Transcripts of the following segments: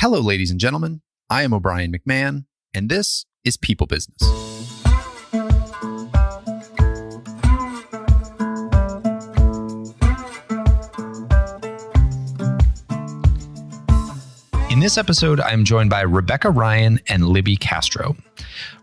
Hello, ladies and gentlemen. I am O'Brien McMahon, and this is People Business. In this episode, I'm joined by Rebecca Ryan and Libby Castro.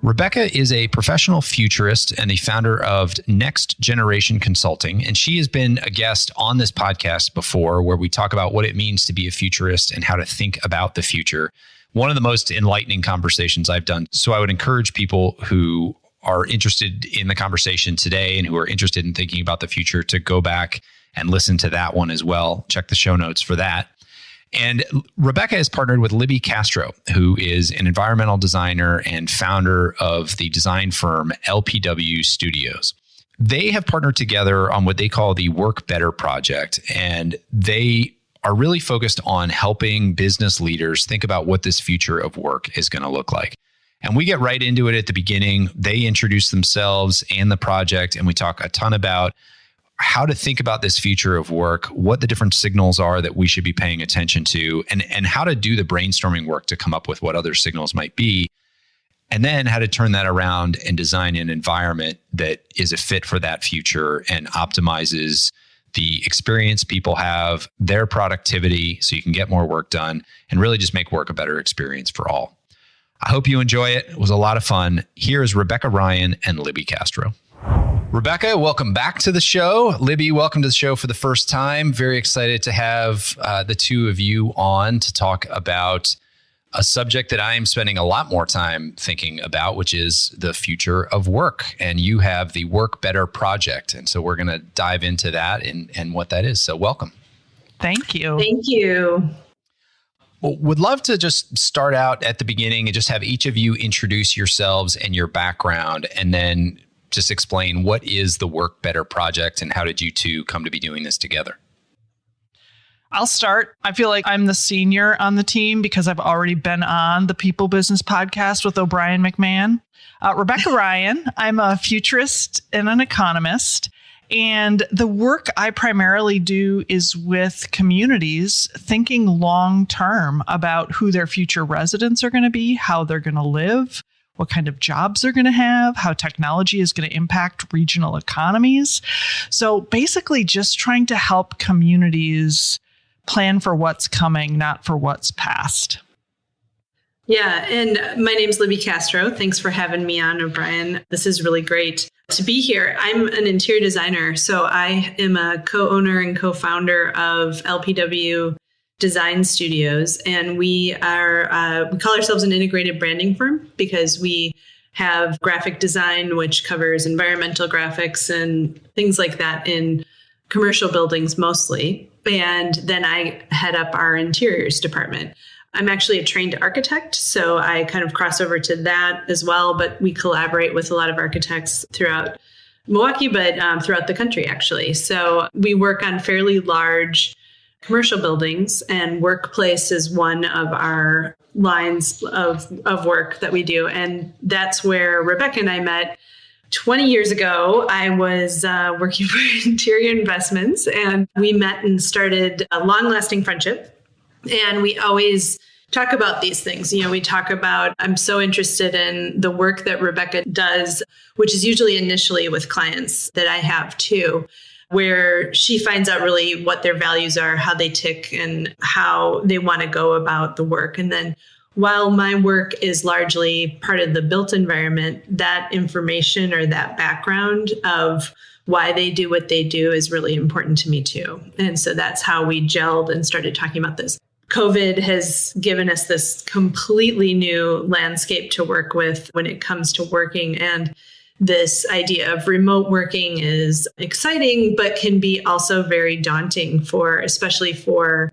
Rebecca is a professional futurist and the founder of Next Generation Consulting, and she has been a guest on this podcast before where we talk about what it means to be a futurist and how to think about the future. One of the most enlightening conversations I've done. So I would encourage people who are interested in the conversation today and who are interested in thinking about the future to go back and listen to that one as well. Check the show notes for that. And Rebecca has partnered with Libby Castro, who is an environmental designer and founder of the design firm LPW Studios. They have partnered together on what they call the Work Better Project, and they are really focused on helping business leaders think about what this future of work is going to look like. And we get right into it at the beginning. They introduce themselves and the project, and we talk a ton about how to think about this future of work, what the different signals are that we should be paying attention to, and how to do the brainstorming work to come up with what other signals might be, and then how to turn that around and design an environment that is a fit for that future and optimizes the experience people have, their productivity, so you can get more work done and really just make work a better experience for all. I hope you enjoy it. It was a lot of fun. Here is Rebecca Ryan and Libby Castro. Rebecca, welcome back to the show. Libby, welcome to the show for the first time. Very excited to have the two of you on to talk about a subject that I am spending a lot more time thinking about, which is the future of work. And you have the Work Better Project. And so we're going to dive into that and what that is. So welcome. Thank you. Thank you. Well, would love to just start out at the beginning and just have each of you introduce yourselves and your background, and then just explain what is the Work Better Project and how did you two come to be doing this together? I'll start. I feel like I'm the senior on the team because I've already been on the People Business podcast with O'Brien McMahon. Rebecca Ryan, I'm a futurist and an economist. And the work I primarily do is with communities thinking long term about who their future residents are going to be, how they're going to live, what kind of jobs they're going to have, how technology is going to impact regional economies. So basically just trying to help communities plan for what's coming, not for what's past. Yeah, and my name's Libby Castro. Thanks for having me on, O'Brien. This is really great to be here. I'm an interior designer, so I am a co-owner and co-founder of LPW Design Studios, and we call ourselves an integrated branding firm because we have graphic design, which covers environmental graphics and things like that in commercial buildings mostly. And then I head up our interiors department. I'm actually a trained architect, so I kind of cross over to that as well, but we collaborate with a lot of architects throughout Milwaukee, but throughout the country, actually. So we work on fairly large commercial buildings, and workplace is one of our lines of work that we do. And that's where Rebecca and I met 20 years ago. I was working for Interior Investments, and we met and started a long-lasting friendship. And we always talk about these things. You know, we talk about, I'm so interested in the work that Rebecca does, which is usually initially with clients that I have too, where she finds out really what their values are, how they tick, and how they want to go about the work. And then while my work is largely part of the built environment, that information or that background of why they do what they do is really important to me too. And so that's how we gelled and started talking about this. COVID has given us this completely new landscape to work with when it comes to working. And this idea of remote working is exciting, but can be also very daunting especially for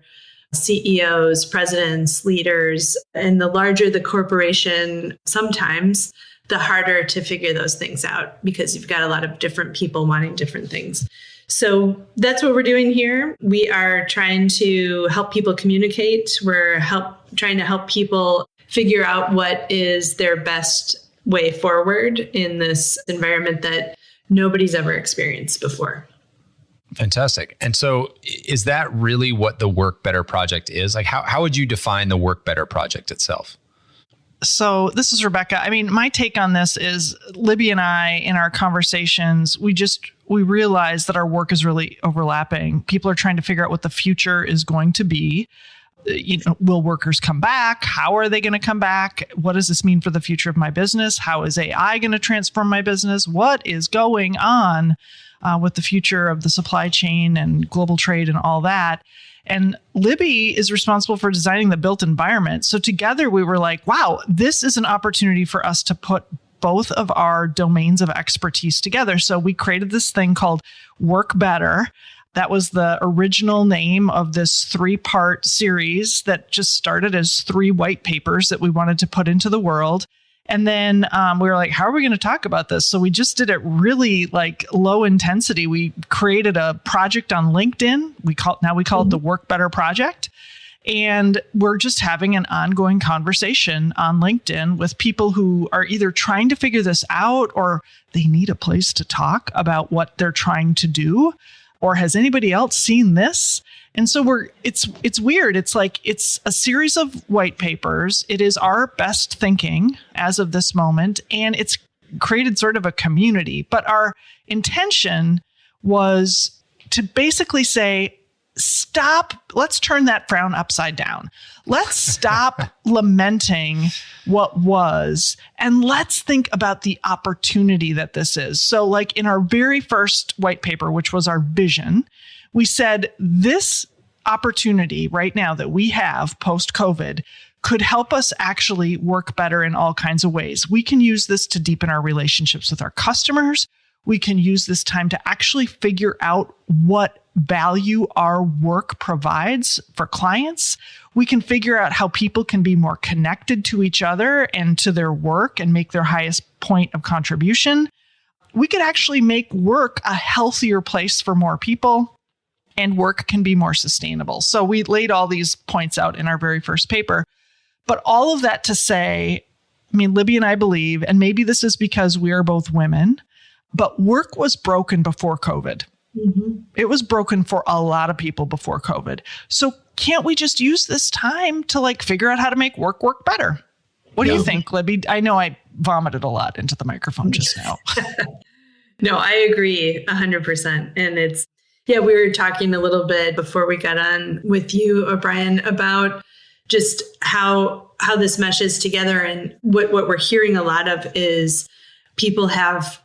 CEOs, presidents, leaders. And the larger the corporation, sometimes the harder to figure those things out because you've got a lot of different people wanting different things. So that's what we're doing here. We are trying to help people communicate. We're trying to help people figure out what is their best way forward in this environment that nobody's ever experienced before. Fantastic. And so is that really what the Work Better project is? Like how would you define the Work Better project itself? So this is Rebecca. I mean, my take on this is Libby and I, in our conversations, we realize that our work is really overlapping. People are trying to figure out what the future is going to be. Will workers come back? How are they going to come back? What does this mean for the future of my business? How is AI going to transform my business? What is going on with the future of the supply chain and global trade and all that? And Libby is responsible for designing the built environment. So together we were like, wow, this is an opportunity for us to put both of our domains of expertise together. So we created this thing called Work Better. That was the original name of this 3-part series that just started as 3 white papers that we wanted to put into the world. And then we were like, how are we going to talk about this? So we just did it really like low intensity. We created a project on LinkedIn. We call it the Work Better Project. And we're just having an ongoing conversation on LinkedIn with people who are either trying to figure this out or they need a place to talk about what they're trying to do. Or has anybody else seen this? And so it's weird. It's like, it's a series of white papers. It is our best thinking as of this moment. And it's created sort of a community. But our intention was to basically say, stop. Let's turn that frown upside down. Let's stop lamenting what was, and let's think about the opportunity that this is. So like in our very first white paper, which was our vision, we said this opportunity right now that we have post-COVID could help us actually work better in all kinds of ways. We can use this to deepen our relationships with our customers. We can use this time to actually figure out what value our work provides for clients. We can figure out how people can be more connected to each other and to their work and make their highest point of contribution. We could actually make work a healthier place for more people, and work can be more sustainable. So we laid all these points out in our very first paper. But all of that to say, I mean, Libby and I believe, and maybe this is because we are both women, but work was broken before COVID. Mm-hmm. It was broken for a lot of people before COVID. So can't we just use this time to like figure out how to make work better? What do you think, Libby? I know I vomited a lot into the microphone just now. No, I agree 100%. And we were talking a little bit before we got on with you, O'Brien, about just how this meshes together. And what we're hearing a lot of is people have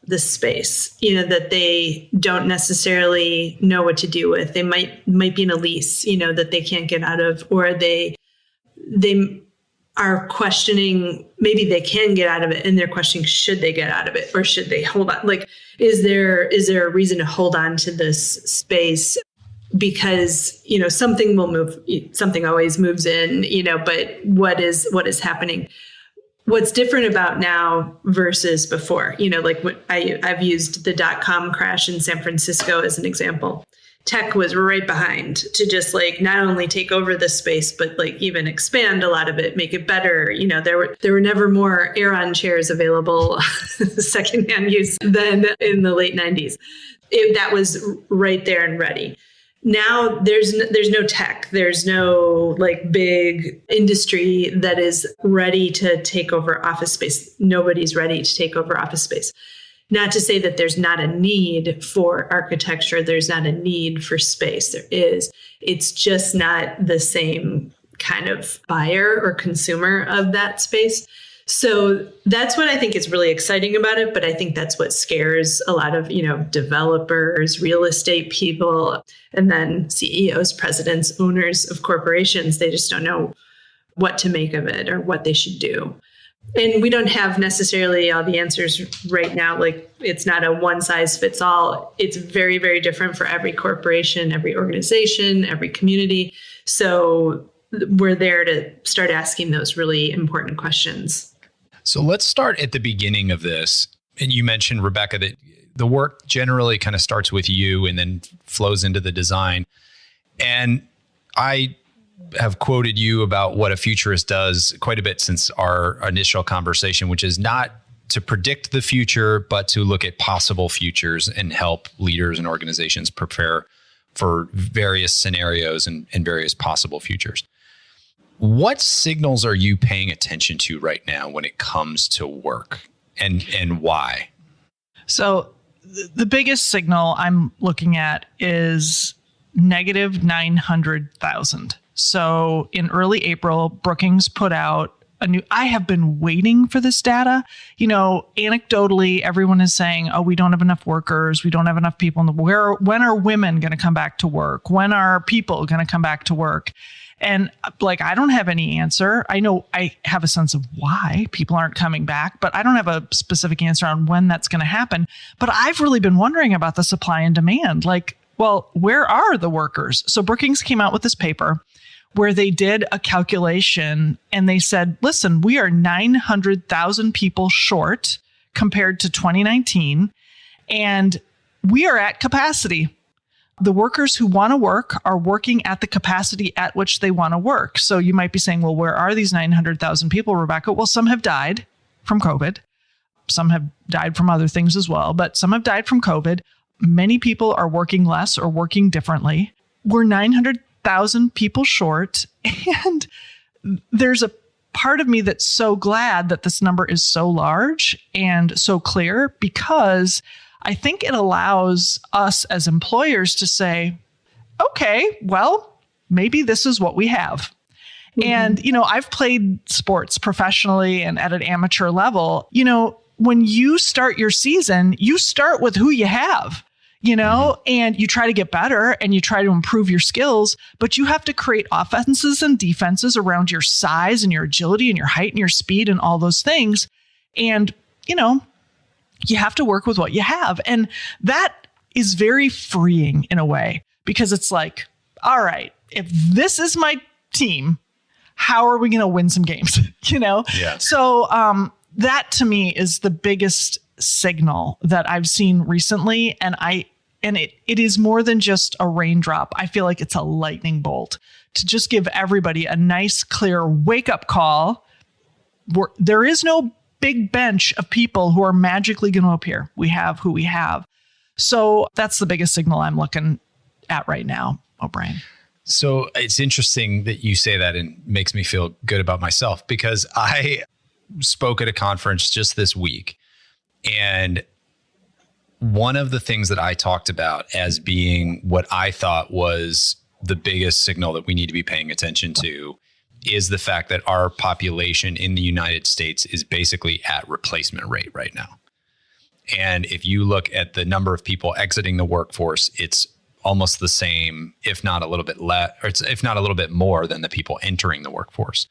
the space, that they don't necessarily know what to do with. They might be in a lease, that they can't get out of, or they are questioning, maybe they can get out of it, and they're questioning, should they get out of it or should they hold on? Like, is there a reason to hold on to this space? Because, something will move, something always moves in, but what is happening? What's different about now versus before, like when I've used the .com crash in San Francisco as an example. Tech was right behind to just like not only take over the space, but like even expand a lot of it, make it better. There were never more Aeron chairs available secondhand use than in the late 90s. That was right there and ready. Now there's no tech. There's no like big industry that is ready to take over office space. Nobody's ready to take over office space. Not to say that there's not a need for architecture. There's not a need for space. There is. It's just not the same kind of buyer or consumer of that space. So that's what I think is really exciting about it. But I think that's what scares a lot of, developers, real estate people, and then CEOs, presidents, owners of corporations. They just don't know what to make of it or what they should do. And we don't have necessarily all the answers right now. Like, it's not a one size fits all. It's very, very different for every corporation, every organization, every community. So we're there to start asking those really important questions. So let's start at the beginning of this. And you mentioned, Rebecca, that the work generally kind of starts with you and then flows into the design. And I have quoted you about what a futurist does quite a bit since our initial conversation, which is not to predict the future, but to look at possible futures and help leaders and organizations prepare for various scenarios and various possible futures. What signals are you paying attention to right now when it comes to work, and why? So the biggest signal I'm looking at is negative 900,000. So in early April, Brookings put out I have been waiting for this data. Anecdotally, everyone is saying, oh, we don't have enough workers. We don't have enough people when are women going to come back to work? When are people going to come back to work? And I don't have any answer. I know I have a sense of why people aren't coming back, but I don't have a specific answer on when that's going to happen. But I've really been wondering about the supply and demand. Where are the workers? So Brookings came out with this paper where they did a calculation and they said, listen, we are 900,000 people short compared to 2019, and we are at capacity. The workers who want to work are working at the capacity at which they want to work. So you might be saying, well, where are these 900,000 people, Rebecca? Well, some have died from COVID. Some have died from other things as well, but some have died from COVID. Many people are working less or working differently. We're 900,000 people short. And there's a part of me that's so glad that this number is so large and so clear, because I think it allows us as employers to say, okay, well, maybe this is what we have. Mm-hmm. And, I've played sports professionally and at an amateur level. When you start your season, you start with who you have. And you try to get better and you try to improve your skills, but you have to create offenses and defenses around your size and your agility and your height and your speed and all those things. And, you have to work with what you have. And that is very freeing in a way, because it's like, all right, if this is my team, how are we going to win some games? Yeah. So that to me is the biggest signal that I've seen recently. And it is more than just a raindrop. I feel like it's a lightning bolt to just give everybody a nice, clear wake-up call. There is no big bench of people who are magically going to appear. We have who we have. So that's the biggest signal I'm looking at right now, O'Brien. So it's interesting that you say that, and makes me feel good about myself, because I spoke at a conference just this week. And one of the things that I talked about as being what I thought was the biggest signal that we need to be paying attention to is the fact that our population in the United States is basically at replacement rate right now. And if you look at the number of people exiting the workforce, it's almost the same, if not a little bit less, or if not a little bit more than the people entering the workforce.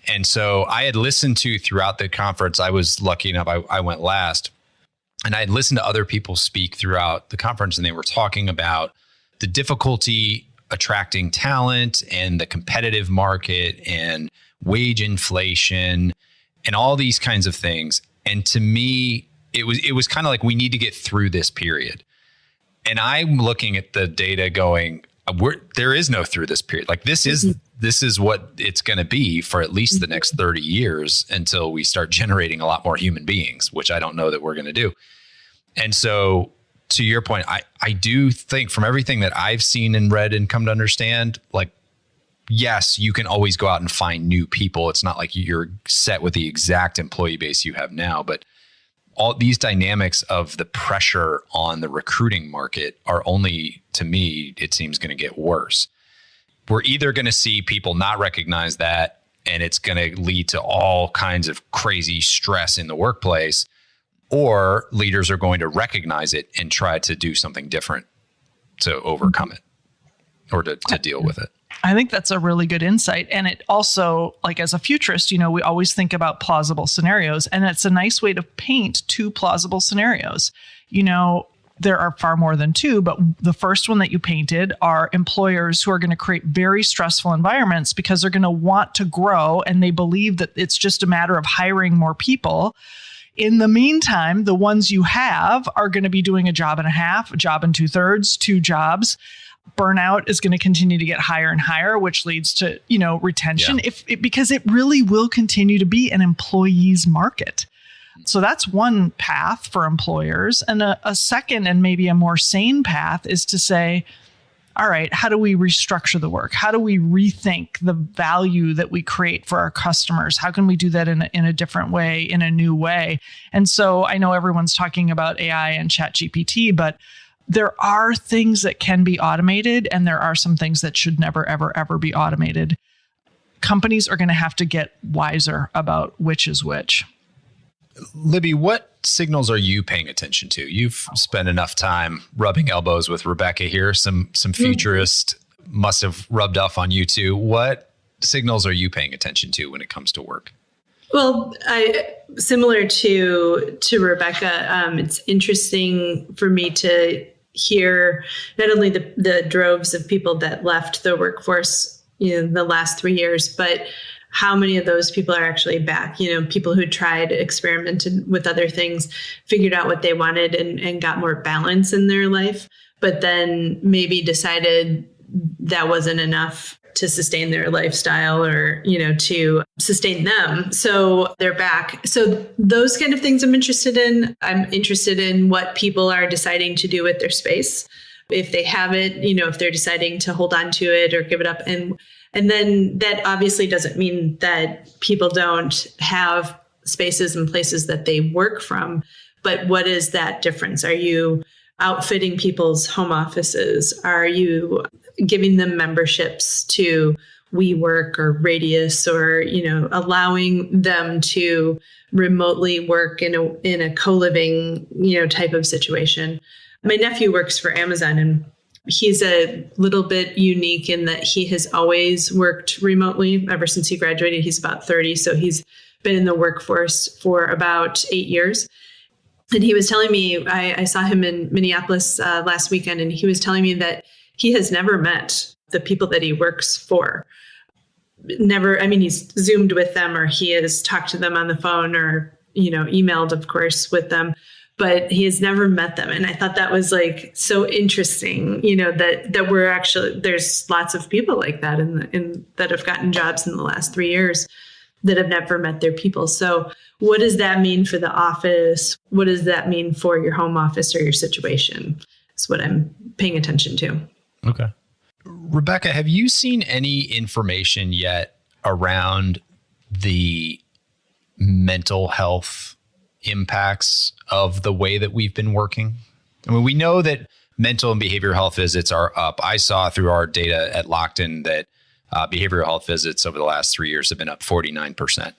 And so I had listened to throughout the conference, I was lucky enough, I went last, and I had listened to other people speak throughout the conference, and they were talking about the difficulty attracting talent and the competitive market and wage inflation and all these kinds of things. And to me, it was kind of like, we need to get through this period. And I'm looking at the data going, there is no through this period. Like this is what it's going to be for at least the next 30 years until we start generating a lot more human beings, which I don't know that we're going to do. And so to your point, I do think from everything that I've seen and read and come to understand, like, yes, you can always go out and find new people. It's not like you're set with the exact employee base you have now, but all these dynamics of the pressure on the recruiting market are only, to me, it seems going to get worse. We're either going to see people not recognize that, and it's going to lead to all kinds of crazy stress in the workplace, or leaders are going to recognize it and try to do something different to overcome it or to deal with it. I think that's a really good insight. And it also, like as a futurist, we always think about plausible scenarios, and it's a nice way to paint two plausible scenarios. There are far more than two, but the first one that you painted are employers who are going to create very stressful environments because they're going to want to grow, and they believe that it's just a matter of hiring more people. In the meantime, the ones you have are going to be doing a job and a half, a job and 2/3, 2 jobs. Burnout is going to continue to get higher and higher, which leads to, retention, because it really will continue to be an employee's market. So that's one path for employers. And a second and maybe a more sane path is to say, all right, how do we restructure the work? How do we rethink the value that we create for our customers? How can we do that in a different way, in a new way? And so I know everyone's talking about AI and ChatGPT, but there are things that can be automated, and there are some things that should never, ever, ever be automated. Companies are going to have to get wiser about which is which. Libby, what signals are you paying attention to? You've spent enough time rubbing elbows with Rebecca here. Some futurist must have rubbed off on you too. What signals are you paying attention to when it comes to work? Well, similar to Rebecca, it's interesting for me to hear not only the droves of people that left the workforce in the last 3 years, but how many of those people are actually back? People who tried, experimented with other things, figured out what they wanted and got more balance in their life, but then maybe decided that wasn't enough to sustain their lifestyle or, to sustain them. So they're back. So those kind of things I'm interested in. I'm interested in what people are deciding to do with their space. If they have it, if they're deciding to hold on to it or give it up. And then that obviously doesn't mean that people don't have spaces and places that they work from. But what is that difference? Are you outfitting people's home offices? Are you giving them memberships to WeWork or Radius, or allowing them to remotely work in a co-living type of situation? My nephew works for Amazon, and he's a little bit unique in that he has always worked remotely ever since he graduated. He's about 30, so he's been in the workforce for about 8 years. And he was telling me, I saw him in Minneapolis last weekend, and he was telling me that he has never met the people that he works for. He's Zoomed with them, or he has talked to them on the phone, or, emailed, of course, with them, but he has never met them. And I thought that was like so interesting, that we're actually, there's lots of people like that that have gotten jobs in the last 3 years that have never met their people. So what does that mean for the office? What does that mean for your home office or your situation? Is what I'm paying attention to. Okay. Rebecca, have you seen any information yet around the mental health impacts of the way that we've been working? I mean, we know that mental and behavioral health visits are up. I saw through our data at Lockton that behavioral health visits over the last 3 years have been up 49%.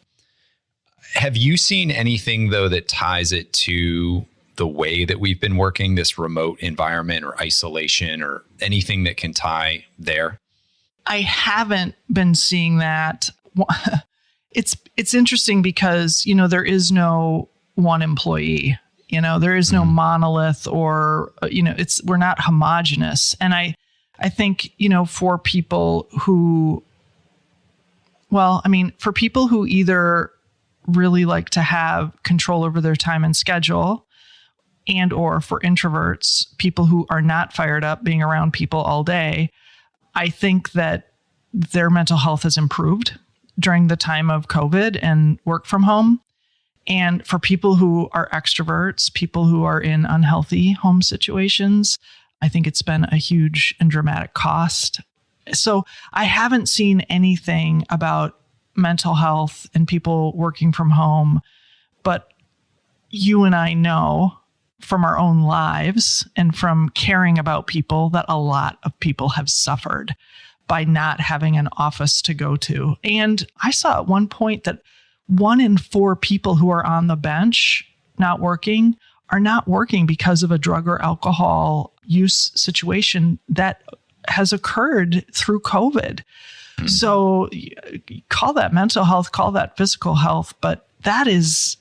Have you seen anything, though, that ties it to the way that we've been working, this remote environment or isolation, or anything that can tie there? I haven't been seeing that. It's interesting because, there is no one employee, there is no monolith, or, we're not homogenous. And I think, for people who, for people who either really like to have control over their time and schedule, and or for introverts, people who are not fired up being around people all day, I think that their mental health has improved during the time of COVID and work from home. And for people who are extroverts, people who are in unhealthy home situations, I think it's been a huge and dramatic cost. So I haven't seen anything about mental health and people working from home, but you and I know from our own lives and from caring about people that a lot of people have suffered by not having an office to go to. And I saw at one point that 1 in 4 people who are on the bench not working are not working because of a drug or alcohol use situation that has occurred through COVID. So call that mental health, call that physical health, but that is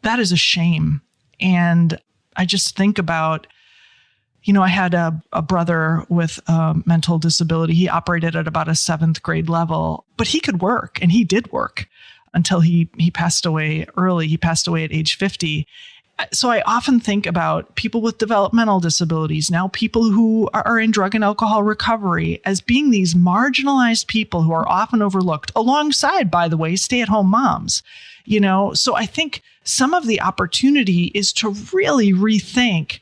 a shame. And I just think about, I had a brother with a mental disability. He operated at about a 7th grade level, but he could work, and he did work until he passed away early. He passed away at age 50. So I often think about people with developmental disabilities, now people who are in drug and alcohol recovery, as being these marginalized people who are often overlooked alongside, by the way, stay-at-home moms. So I think some of the opportunity is to really rethink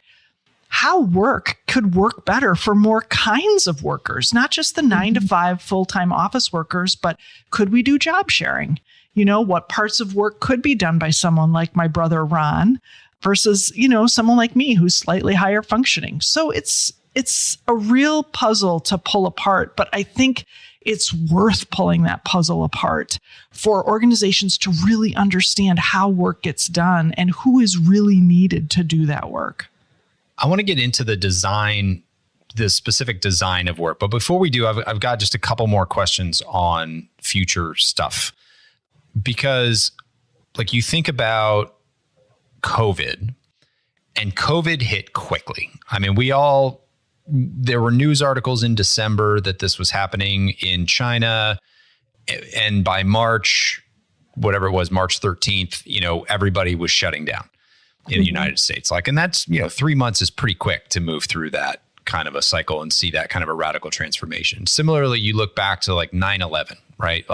how work could work better for more kinds of workers, not just the 9 to 5 full-time office workers, but could we do job sharing? What parts of work could be done by someone like my brother, Ron, versus, someone like me who's slightly higher functioning. So it's a real puzzle to pull apart, but I think it's worth pulling that puzzle apart for organizations to really understand how work gets done and who is really needed to do that work. I want to get into the specific design of work. But before we do, I've got just a couple more questions on future stuff. Because you think about COVID, and COVID hit quickly. I mean, there were news articles in December that this was happening in China. And by March, whatever it was, March 13th, everybody was shutting down in the United States. And that's, 3 months is pretty quick to move through that kind of a cycle and see that kind of a radical transformation. Similarly, you look back to 9/11, right?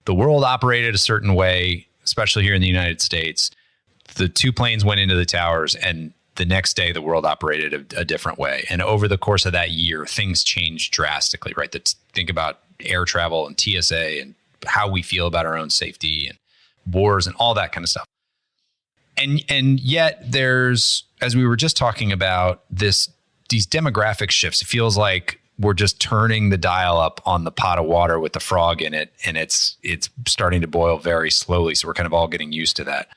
The world operated a certain way, especially here in the United States. The 2 planes went into the towers, and the next day the world operated a different way. And over the course of that year, things changed drastically, right? Think about air travel and TSA and how we feel about our own safety and wars and all that kind of stuff. And yet there's, as we were just talking about, these demographic shifts. It feels like we're just turning the dial up on the pot of water with the frog in it, and it's starting to boil very slowly. So we're kind of all getting used to that.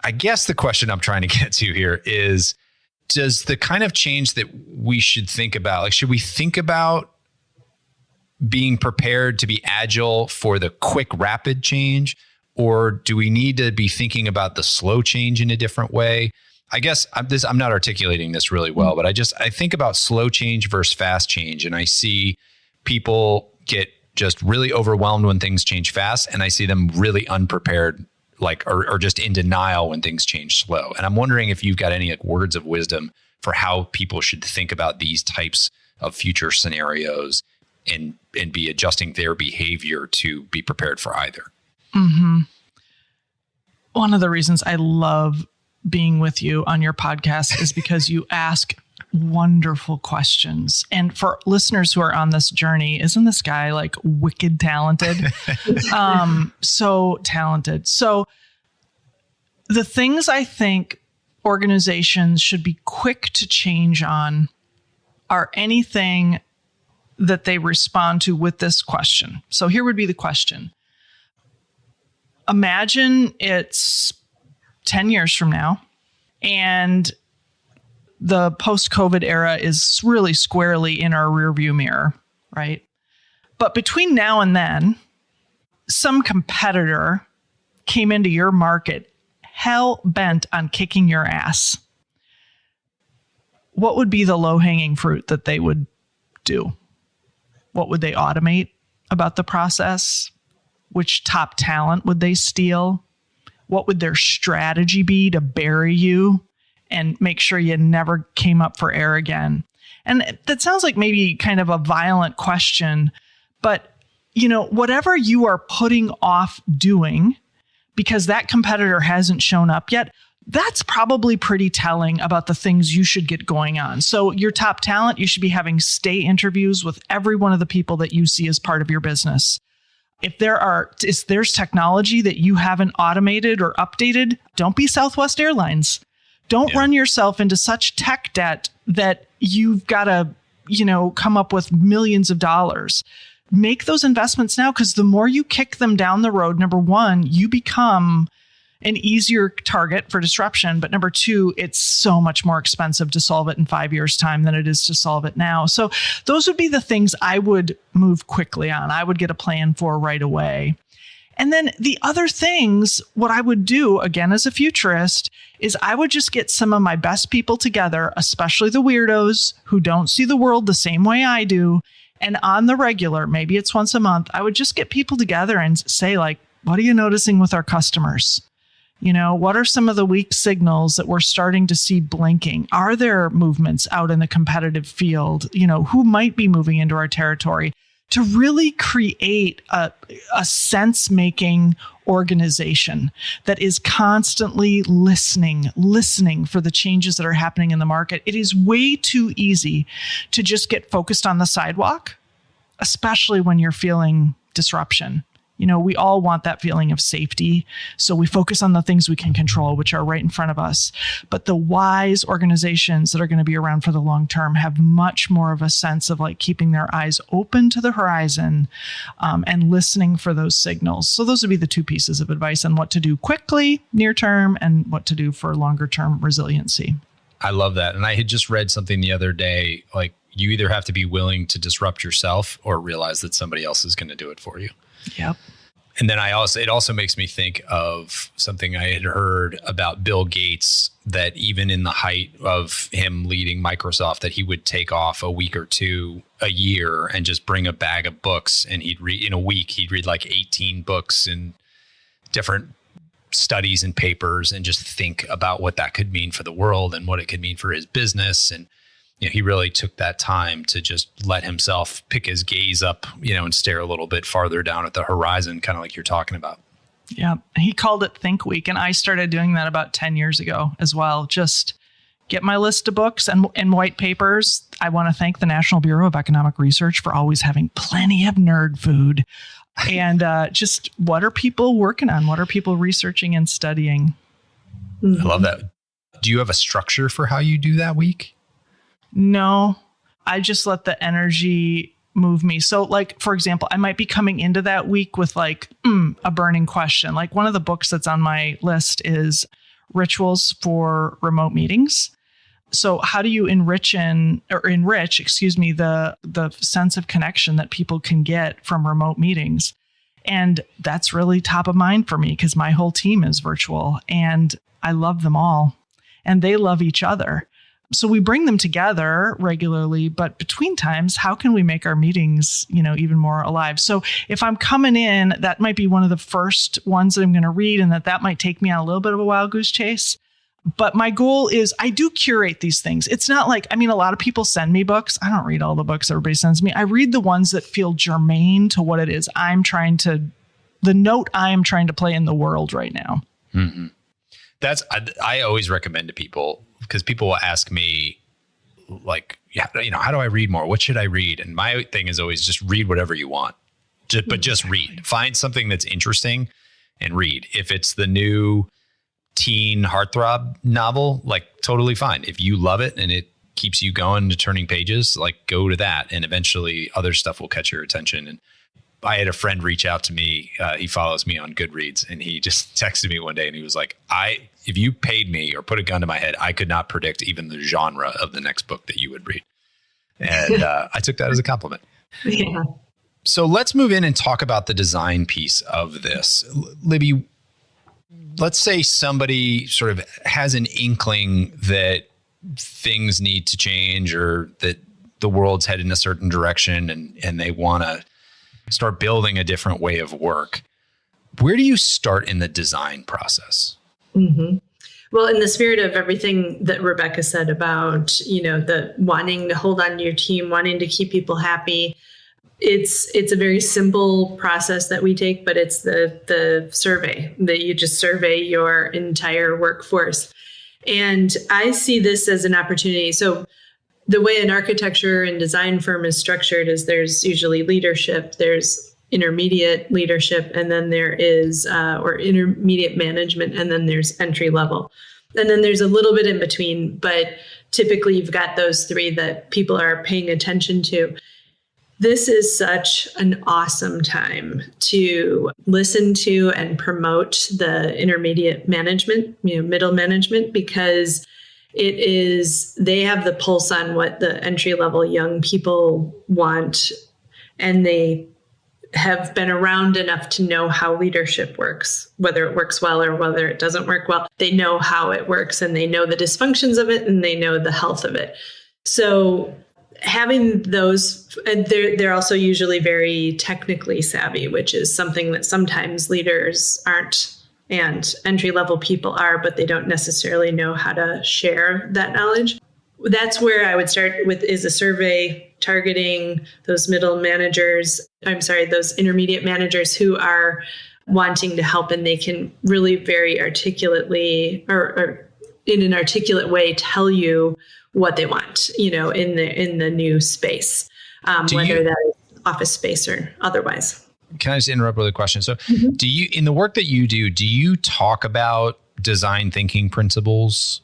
I guess the question I'm trying to get to here is, does the kind of change that we should think about, should we think about being prepared to be agile for the quick, rapid change? Or do we need to be thinking about the slow change in a different way? I guess I'm not articulating this really well, but I think about slow change versus fast change. And I see people get just really overwhelmed when things change fast. And I see them really unprepared, or just in denial when things change slow. And I'm wondering if you've got any words of wisdom for how people should think about these types of future scenarios and be adjusting their behavior to be prepared for either. Mm-hmm. One of the reasons I love being with you on your podcast is because you ask wonderful questions. And for listeners who are on this journey, isn't this guy wicked talented? So talented. So the things I think organizations should be quick to change on are anything that they respond to with this question. So here would be the question. Imagine it's 10 years from now, and the post-COVID era is really squarely in our rearview mirror, right? But between now and then, some competitor came into your market hell-bent on kicking your ass. What would be the low-hanging fruit that they would do? What would they automate about the process? Which top talent would they steal? What would their strategy be to bury you and make sure you never came up for air again? And that sounds like maybe kind of a violent question, but whatever you are putting off doing because that competitor hasn't shown up yet, that's probably pretty telling about the things you should get going on. So your top talent, you should be having stay interviews with every one of the people that you see as part of your business. If there's technology that you haven't automated or updated, don't be Southwest Airlines. Don't run yourself into such tech debt that you've got to, come up with millions of dollars. Make those investments now, because the more you kick them down the road, number one, you become an easier target for disruption. But number two, it's so much more expensive to solve it in 5 years' time than it is to solve it now. So those would be the things I would move quickly on. I would get a plan for right away. And then the other things, what I would do, again, as a futurist, is I would just get some of my best people together, especially the weirdos who don't see the world the same way I do. And on the regular, maybe it's once a month, I would just get people together and say, what are you noticing with our customers? What are some of the weak signals that we're starting to see blinking? Are there movements out in the competitive field? Who might be moving into our territory? to really create a sense-making organization that is constantly listening for the changes that are happening in the market. It is way too easy to just get focused on the sidewalk, especially when you're feeling disruption. We all want that feeling of safety. So we focus on the things we can control, which are right in front of us. But the wise organizations that are going to be around for the long term have much more of a sense of like keeping their eyes open to the horizon and listening for those signals. So those would be the two pieces of advice on what to do quickly, near term, and what to do for longer term resiliency. I love that. And I had just read something the other day, like you either have to be willing to disrupt yourself or realize that somebody else is going to do it for you. Yep. And then it also makes me think of something I had heard about Bill Gates, that even in the height of him leading Microsoft, that he would take off a week or two a year and just bring a bag of books, and he'd read in a week, he'd read like 18 books and different studies and papers, and just think about what that could mean for the world and what it could mean for his business. And he really took that time to just let himself pick his gaze up, and stare a little bit farther down at the horizon, kind of like you're talking about. Yeah. He called it Think Week. And I started doing that about 10 years ago as well. Just get my list of books and white papers. I want to thank the National Bureau of Economic Research for always having plenty of nerd food. And just what are people working on? What are people researching and studying? I love that. Do you have a structure for how you do that week? No, I just let the energy move me. So like, for example, I might be coming into that week with like a burning question. Like one of the books that's on my list is Rituals for Remote Meetings. So how do you enrich, the sense of connection that people can get from remote meetings? And that's really top of mind for me because my whole team is virtual and I love them all and they love each other. So we bring them together regularly, but between times, how can we make our meetings, even more alive? So if I'm coming in, that might be one of the first ones that I'm going to read, and that might take me on a little bit of a wild goose chase. But my goal is I do curate these things. It's not like, a lot of people send me books. I don't read all the books everybody sends me. I read the ones that feel germane to what it is the note I am trying to play in the world right now. Mm-hmm. I always recommend to people, because people will ask me like, how do I read more? What should I read? And my thing is always just read whatever you want, but just read. Find something that's interesting and read. If it's the new teen heartthrob novel, like totally fine. If you love it and it keeps you going to turning pages, like go to that. And eventually other stuff will catch your attention. And I had a friend reach out to me. He follows me on Goodreads, and he just texted me one day and he was like, if you paid me or put a gun to my head, I could not predict even the genre of the next book that you would read. And I took that as a compliment. Yeah. So let's move in and talk about the design piece of this. Libby, let's say somebody sort of has an inkling that things need to change or that the world's headed in a certain direction and they want to start building a different way of work. Where do you start in the design process? Mm-hmm. Well, in the spirit of everything that Rebecca said about, the wanting to hold on to your team, wanting to keep people happy, it's a very simple process that we take, but it's the survey that you just survey your entire workforce. And I see this as an opportunity. So the way an architecture and design firm is structured is there's usually leadership, there's intermediate leadership, and then there is, or intermediate management, and then there's entry level. And then there's a little bit in between, but typically you've got those three that people are paying attention to. This is such an awesome time to listen to and promote the intermediate management, middle management, because they have the pulse on what the entry level young people want, and they have been around enough to know how leadership works, whether it works well or whether it doesn't work well. They know how it works and they know the dysfunctions of it and they know the health of it. So having those, and they're also usually very technically savvy, which is something that sometimes leaders aren't and entry-level people are, but they don't necessarily know how to share that knowledge. That's where I would start with is a survey targeting those those intermediate managers who are wanting to help, and they can really very articulately or in an articulate way tell you what they want, in the new space, whether that is office space or otherwise. Can I just interrupt with a question? So do you, in the work that you do you talk about design thinking principles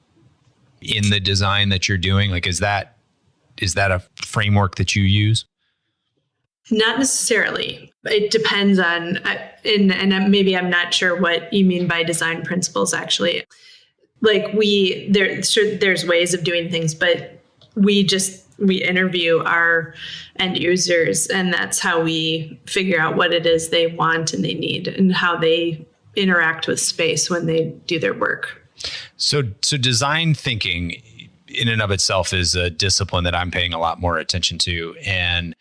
in the design that you're doing? Like, is that a framework that you use? Not necessarily. It depends on, and maybe I'm not sure what you mean by design principles, actually. Like there's ways of doing things, but we interview our end users, and that's how we figure out what it is they want and they need and how they interact with space when they do their work. So design thinking in and of itself is a discipline that I'm paying a lot more attention to. And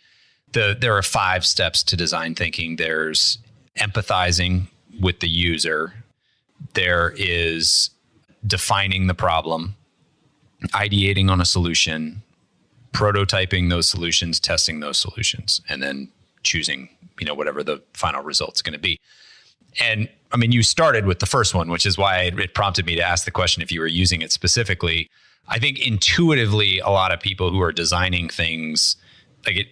there are 5 steps to design thinking. There's empathizing with the user. There is defining the problem, ideating on a solution, prototyping those solutions, testing those solutions, and then choosing, whatever the final result's going to be. And I mean, you started with the first one, which is why it prompted me to ask the question if you were using it specifically. I think intuitively, a lot of people who are designing things,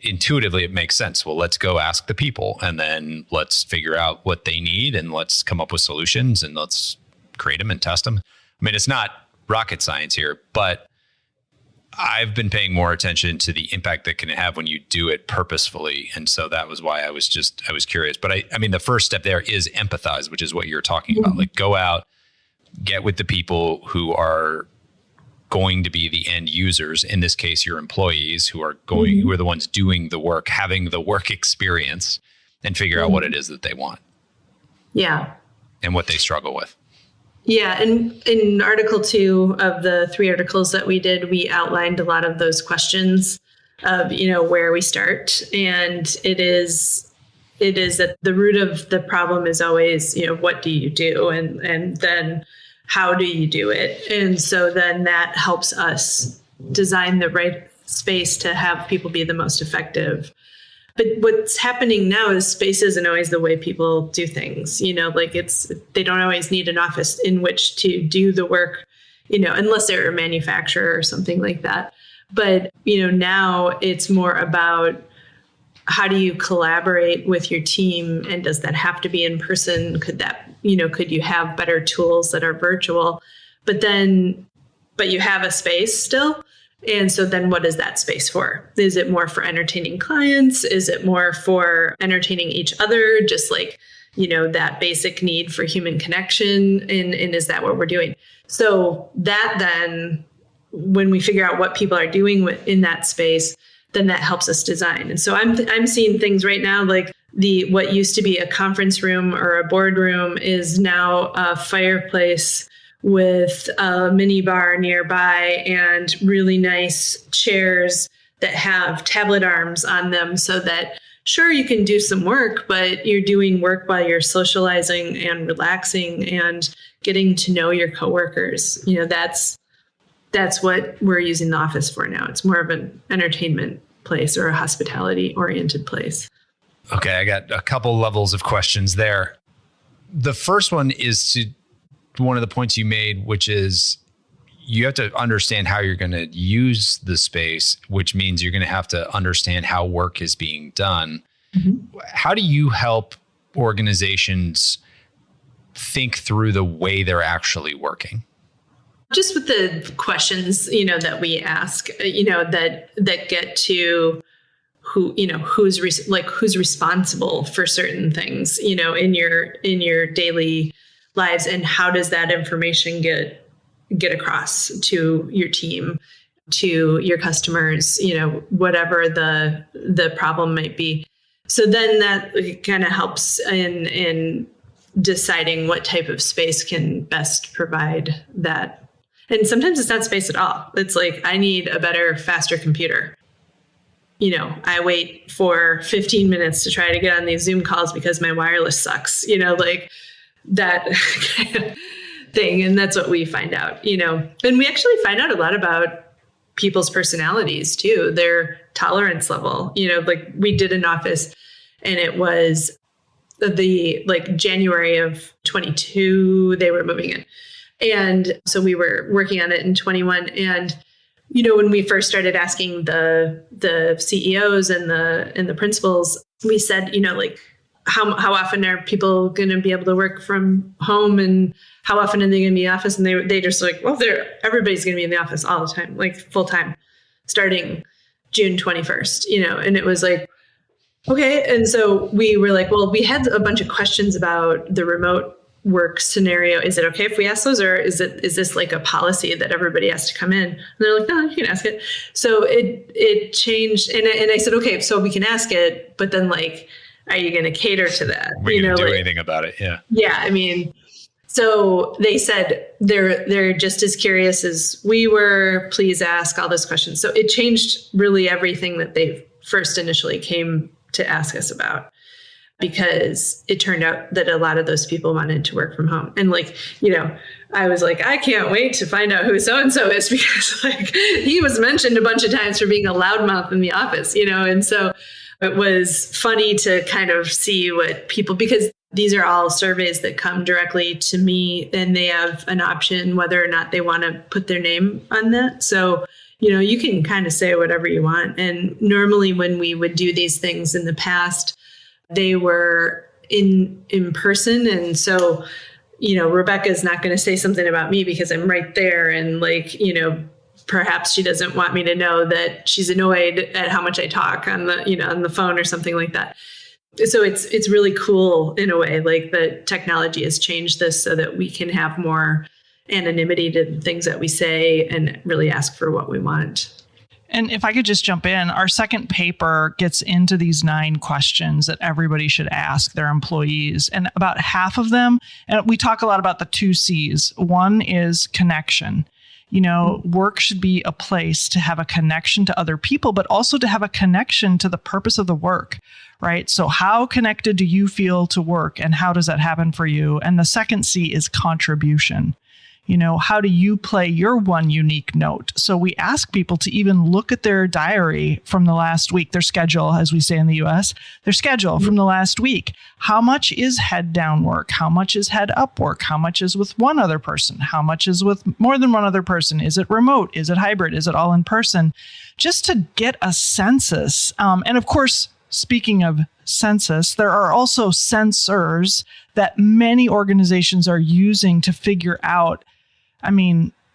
intuitively, it makes sense. Well, let's go ask the people, and then let's figure out what they need, and let's come up with solutions, and let's create them and test them. I mean, it's not rocket science here, but I've been paying more attention to the impact that can have when you do it purposefully. And so that was why I was curious. But I mean, the first step there is empathize, which is what you're talking about. Like, go out, get with the people who are going to be the end users. In this case, your employees who are who are the ones doing the work, having the work experience, and figure out what it is that they want. Yeah. And what they struggle with. Yeah. And in article 2 of the 3 articles that we did, we outlined a lot of those questions of, where we start. And it is that the root of the problem is always, what do you do? And then how do you do it? And so then that helps us design the right space to have people be the most effective. But what's happening now is space isn't always the way people do things. They don't always need an office in which to do the work, unless they're a manufacturer or something like that. But, now it's more about how do you collaborate with your team, and does that have to be in person? Could you have better tools that are virtual? But you have a space still. And so then what is that space for? Is it more for entertaining clients? Is it more for entertaining each other? Just like, that basic need for human connection. And is that what we're doing? So that then, when we figure out what people are doing in that space, then that helps us design. And so I'm seeing things right now, like what used to be a conference room or a boardroom is now a fireplace with a mini bar nearby and really nice chairs that have tablet arms on them, so that sure, you can do some work, but you're doing work while you're socializing and relaxing and getting to know your coworkers. That's what we're using the office for now. It's more of an entertainment place or a hospitality oriented place. Okay, I got a couple levels of questions there. The first one is one of the points you made, which is you have to understand how you're going to use the space, which means you're going to have to understand how work is being done. Mm-hmm. How do you help organizations think through the way they're actually working? Just with the questions, that we ask, that get to who's responsible for certain things, in your daily lives, and how does that information get across to your team, to your customers, whatever the problem might be. So then that kind of helps in deciding what type of space can best provide that. And sometimes it's not space at all. It's like, I need a better, faster computer. I wait for 15 minutes to try to get on these Zoom calls because my wireless sucks, like that kind of thing. And that's what we find out, and we actually find out a lot about people's personalities too, their tolerance level. Like we did an office and it was the January of 22, they were moving in. And so we were working on it in 21. And, when we first started asking the CEOs and the principals, we said, how often are people going to be able to work from home and how often are they going to be in the office? And they just everybody's going to be in the office all the time, like full time, starting June 21st, and it was like, okay. And so we were like, well, we had a bunch of questions about the remote work scenario. Is it okay if we ask those, or is this like a policy that everybody has to come in? And they're like, no, you can ask it. So it changed. And I said, okay, so we can ask it, but then are you going to cater to that? We're going to do anything about it. Yeah. Yeah. I mean, so they said they're just as curious as we were. Please ask all those questions. So it changed really everything that they first initially came to ask us about, because it turned out that a lot of those people wanted to work from home. And I was like, I can't wait to find out who so-and-so is, because he was mentioned a bunch of times for being a loudmouth in the office, and so it was funny to kind of see what people, because these are all surveys that come directly to me and they have an option whether or not they want to put their name on that. So, you can kind of say whatever you want. And normally when we would do these things in the past, they were in person. And so, Rebecca's not going to say something about me because I'm right there. And perhaps she doesn't want me to know that she's annoyed at how much I talk on the phone or something like that. So it's really cool in a way, like the technology has changed this so that we can have more anonymity to the things that we say and really ask for what we want. And if I could just jump in, our second paper gets into these 9 questions that everybody should ask their employees. And about half of them, and we talk a lot about the 2 C's. One is connection. Work should be a place to have a connection to other people, but also to have a connection to the purpose of the work, right? So how connected do you feel to work, and how does that happen for you? And the second C is contribution. How do you play your one unique note? So we ask people to even look at their diary from the last week, their schedule, as we say in the US, their schedule from the last week. How much is head down work? How much is head up work? How much is with one other person? How much is with more than one other person? Is it remote? Is it hybrid? Is it all in person? Just to get a census. And of course, speaking of census, there are also sensors that many organizations are using to figure out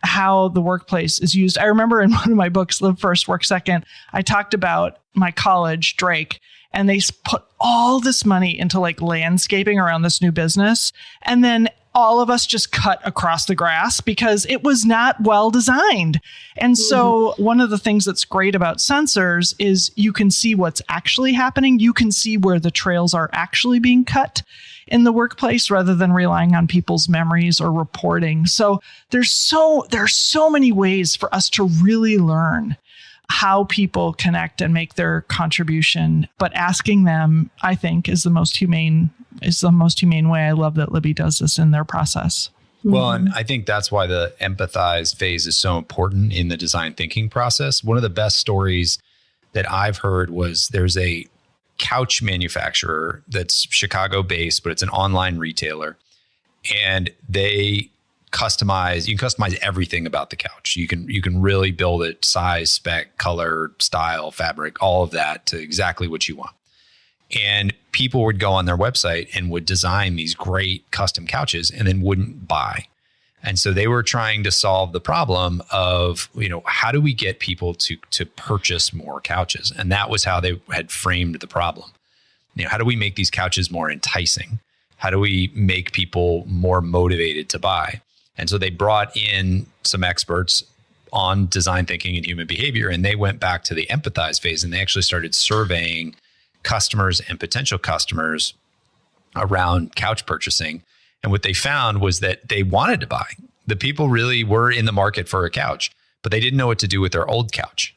how the workplace is used. I remember in one of my books, Live First, Work Second, I talked about my college, Drake, and they put all this money into landscaping around this new business. And then all of us just cut across the grass because it was not well designed. And so one of the things that's great about sensors is you can see what's actually happening. You can see where the trails are actually being cut in the workplace rather than relying on people's memories or reporting. So there are so many ways for us to really learn how people connect and make their contribution. But asking them, I think, is the most humane way. I love that Libby does this in their process. Well, and I think that's why the empathize phase is so important in the design thinking process. One of the best stories that I've heard was there's a couch manufacturer that's Chicago based, but it's an online retailer. And you can customize everything about the couch. You can really build it, size, spec, color, style, fabric, all of that to exactly what you want. And people would go on their website and would design these great custom couches and then wouldn't buy. And so they were trying to solve the problem of, how do we get people to purchase more couches? And that was how they had framed the problem. How do we make these couches more enticing? How do we make people more motivated to buy? And so they brought in some experts on design thinking and human behavior, and they went back to the empathize phase, and they actually started surveying customers and potential customers around couch purchasing. And what they found was that they wanted to buy. The people really were in the market for a couch, but they didn't know what to do with their old couch.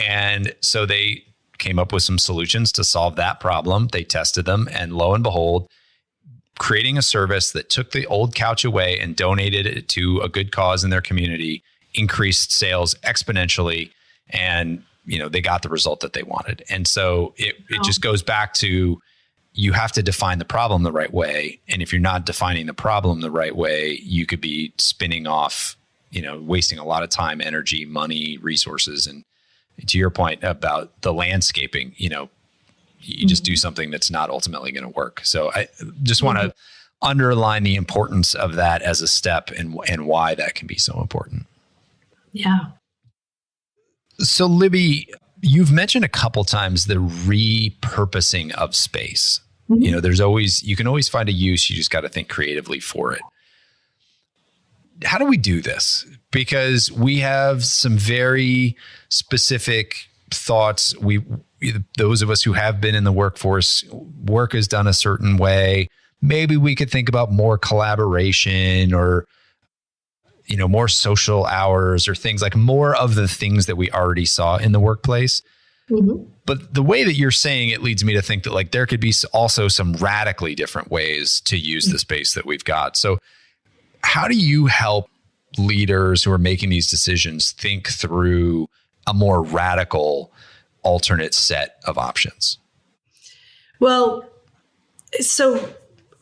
And so they came up with some solutions to solve that problem. They tested them, and lo and behold, creating a service that took the old couch away and donated it to a good cause in their community increased sales exponentially, and they got the result that they wanted. And so it just goes back to, you have to define the problem the right way. And if you're not defining the problem the right way, you could be spinning off, wasting a lot of time, energy, money, resources. And to your point about the landscaping, you just do something that's not ultimately going to work. So I just want to underline the importance of that as a step, and why that can be so important. Yeah. So Libby, you've mentioned a couple times the repurposing of space. Mm-hmm. You can always find a use. You just got to think creatively for it. How do we do this? Because we have some very specific thoughts. Those of us who have been in the workforce, work is done a certain way. Maybe we could think about more collaboration, or more social hours, or things like more of the things that we already saw in the workplace. Mm-hmm. But the way that you're saying it leads me to think that like there could be also some radically different ways to use the space that we've got. So how do you help leaders who are making these decisions think through a more radical alternate set of options? Well, so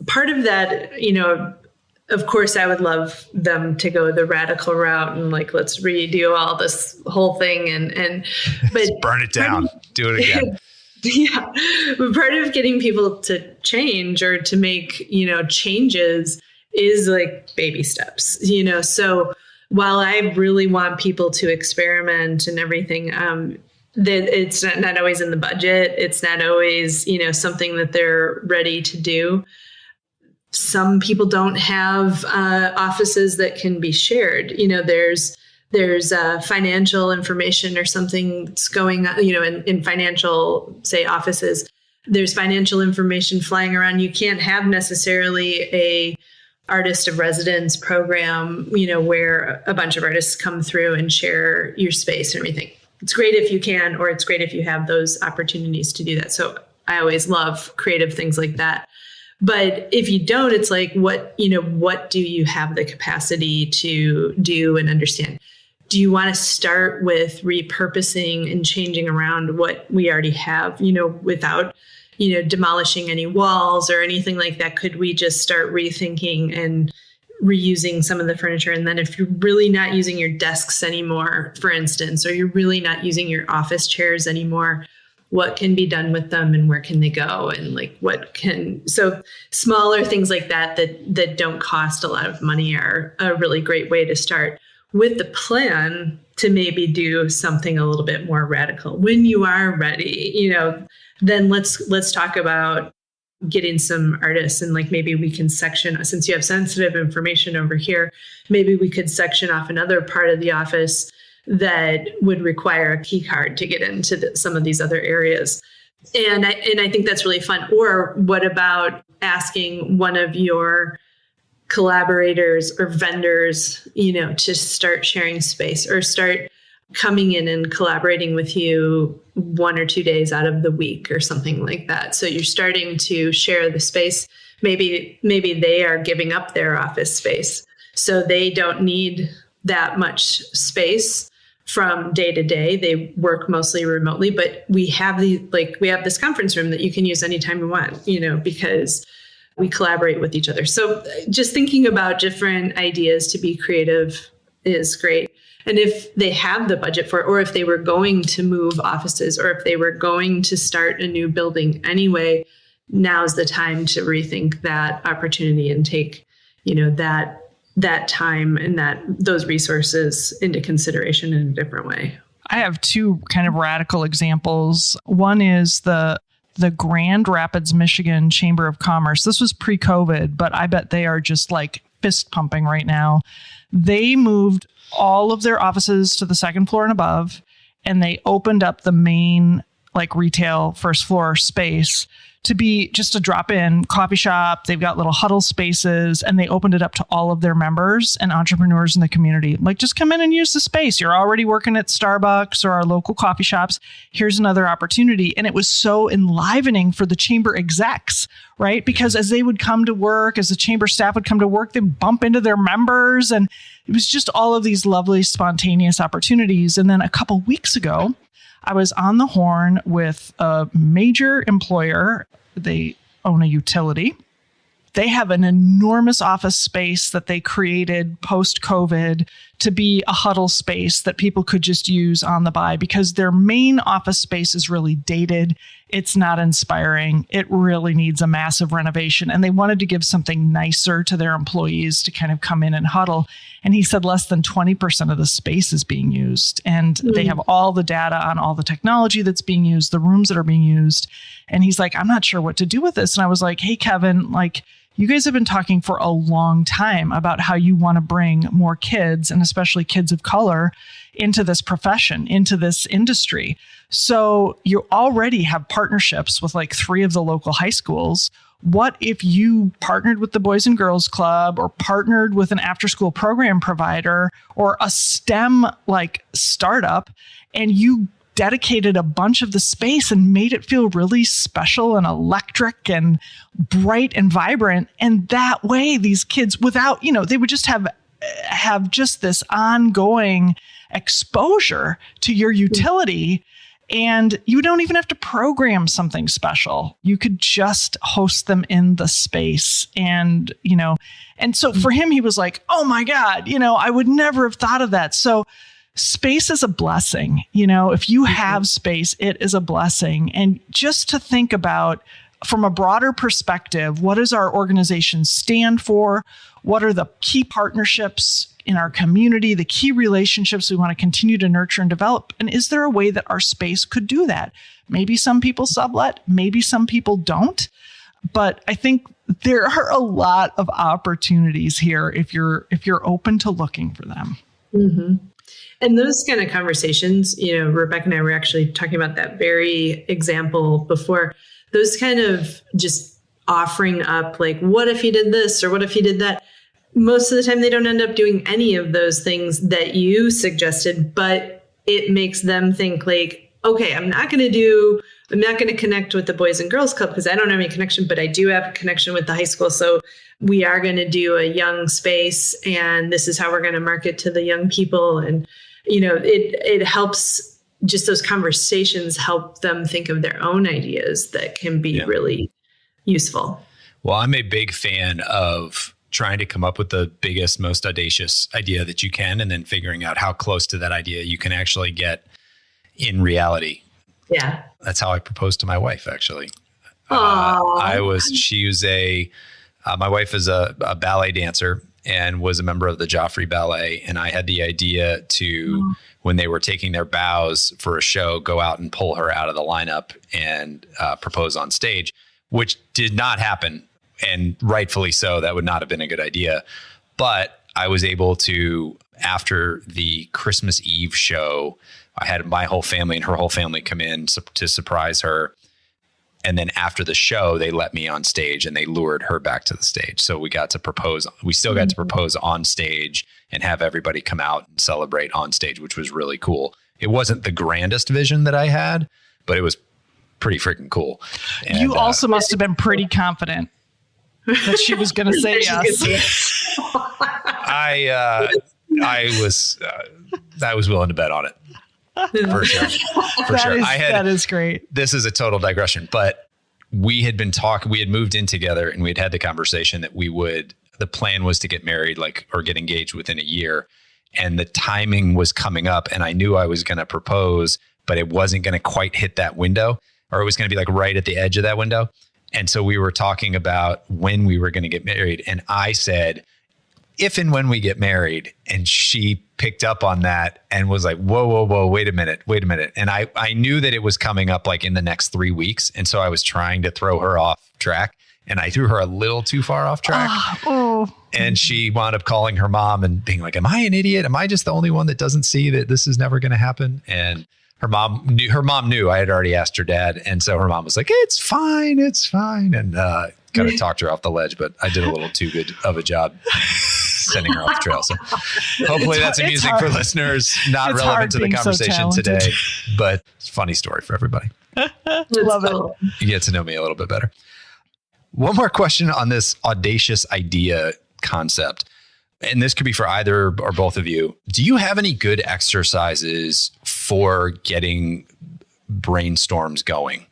part of that, of course, I would love them to go the radical route and like, let's redo all this whole thing but burn it down, do it again. Yeah. But part of getting people to change or to make, changes is like baby steps, so while I really want people to experiment and everything, that it's not always in the budget. It's not always, something that they're ready to do. Some people don't have offices that can be shared. There's financial information or something that's going on, in financial, say, offices. There's financial information flying around. You can't have necessarily a artist of residence program, where a bunch of artists come through and share your space and everything. It's great if you can, or it's great if you have those opportunities to do that. So I always love creative things like that. But if you don't, it's like, what do you have the capacity to do and understand? Do you want to start with repurposing and changing around what we already have, without, demolishing any walls or anything like that? Could we just start rethinking and reusing some of the furniture? And then if you're really not using your desks anymore, for instance, or you're really not using your office chairs anymore, what can be done with them and where can they go? And like, so smaller things like that don't cost a lot of money are a really great way to start, with the plan to maybe do something a little bit more radical. When you are ready, then let's talk about getting some artists, and like maybe we can section, since you have sensitive information over here, maybe we could section off another part of the office that would require a key card to get into some of these other areas. And I think that's really fun. Or what about asking one of your collaborators or vendors, to start sharing space, or start coming in and collaborating with you 1 or 2 days out of the week or something like that. So you're starting to share the space. Maybe they are giving up their office space, so they don't need that much space from day to day. They work mostly remotely, but we have this conference room that you can use anytime you want, because we collaborate with each other. So just thinking about different ideas to be creative is great. And if they have the budget for it, or if they were going to move offices, or if they were going to start a new building anyway, now's the time to rethink that opportunity and take, that time and those resources into consideration in a different way. I have two kind of radical examples. One is the Grand Rapids, Michigan Chamber of Commerce. This was pre-COVID, but I bet they are just like fist pumping right now. They moved all of their offices to the second floor and above, and they opened up the main like retail first floor space to be just a drop-in coffee shop. They've got little huddle spaces, and they opened it up to all of their members and entrepreneurs in the community. Like, just come in and use the space. You're already working at Starbucks or our local coffee shops. Here's another opportunity. And it was so enlivening for the chamber execs, right? Because as they would come to work, as the chamber staff would come to work, they'd bump into their members. And it was just all of these lovely spontaneous opportunities. And then a couple weeks ago, I was on the horn with a major employer. They own a utility. They have an enormous office space that they created post-COVID to be a huddle space that people could just use on the by, because their main office space is really dated. It's not inspiring. It really needs a massive renovation. And they wanted to give something nicer to their employees to kind of come in and huddle. And he said less than 20% of the space is being used. And they have all the data on all the technology that's being used, the rooms that are being used. And he's like, I'm not sure what to do with this. And I was like, hey, Kevin, like, you guys have been talking for a long time about how you want to bring more kids, and especially kids of color, into this profession, into this industry. So you already have partnerships with like 3 of the local high schools. What if you partnered with the Boys and Girls Club, or partnered with an after-school program provider, or a STEM like startup, and you dedicated a bunch of the space and made it feel really special and electric and bright and vibrant. And that way, these kids, without, they would just have just this ongoing exposure to your utility. And you don't even have to program something special. You could just host them in the space. And, and so for him, he was like, oh my God, I would never have thought of that. So space is a blessing. If you have space, it is a blessing. And just to think about, from a broader perspective, what does our organization stand for? What are the key partnerships in our community, the key relationships we want to continue to nurture and develop? And is there a way that our space could do that? Maybe some people sublet, maybe some people don't. But I think there are a lot of opportunities here if you're open to looking for them. Mm-hmm. And those kind of conversations, Rebecca and I were actually talking about that very example before. Those kind of just offering up, like, what if you did this or what if you did that? Most of the time, they don't end up doing any of those things that you suggested, but it makes them think like, okay, I'm not going to connect with the Boys and Girls Club because I don't have any connection, but I do have a connection with the high school. So we are going to do a young space, and this is how we're going to market to the young people. And it helps, just those conversations help them think of their own ideas that can be really useful. Well, I'm a big fan of trying to come up with the biggest, most audacious idea that you can, and then figuring out how close to that idea you can actually get in reality. Yeah. That's how I proposed to my wife, actually. My wife is a ballet dancer and was a member of the Joffrey Ballet. And I had the idea to, when they were taking their bows for a show, go out and pull her out of the lineup and propose on stage, which did not happen. And rightfully so, that would not have been a good idea. But I was able to, after the Christmas Eve show, I had my whole family and her whole family come in to surprise her. And then after the show, they let me on stage and they lured her back to the stage. So we got to propose. We still got to propose on stage and have everybody come out and celebrate on stage, which was really cool. It wasn't the grandest vision that I had, but it was pretty freaking cool. And, you also must have been pretty confident that she was going to say yes. I was willing to bet on it. For sure. That is great. This is a total digression, but we had moved in together, and we had the conversation that the plan was to get married, or get engaged within a year. And the timing was coming up, and I knew I was going to propose, but it wasn't going to quite hit that window, or it was going to be right at the edge of that window. And so we were talking about when we were going to get married. And I said, if and when we get married, and she picked up on that and was like, whoa, wait a minute. And I knew that it was coming up in the next 3 weeks. And so I was trying to throw her off track, and I threw her a little too far off track. And she wound up calling her mom and being like, am I an idiot? Am I just the only one that doesn't see that this is never going to happen? And her mom knew I had already asked her dad. And so her mom was like, it's fine. And kind of talked her off the ledge, but I did a little too good of a job sending her off the trail. So hopefully that's amusing for listeners, not relevant to the conversation today, but it's a funny story for everybody. Love it. You get to know me a little bit better. One more question on this audacious idea concept. and this could be for either or both of you, do you have any good exercises for getting brainstorms going?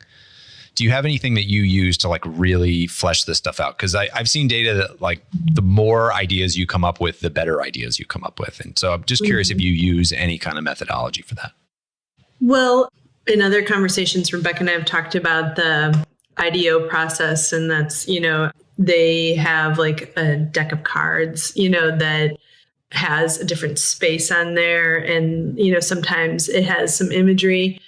Do you have anything that you use to like really flesh this stuff out? Because I've seen data that like the more ideas you come up with, the better ideas you come up with. And so I'm just curious if you use any kind of methodology for that. Well, in other conversations, Rebecca and I have talked about the IDEO process, and that's, they have like a deck of cards, that has a different space on there. And, sometimes it has some imagery.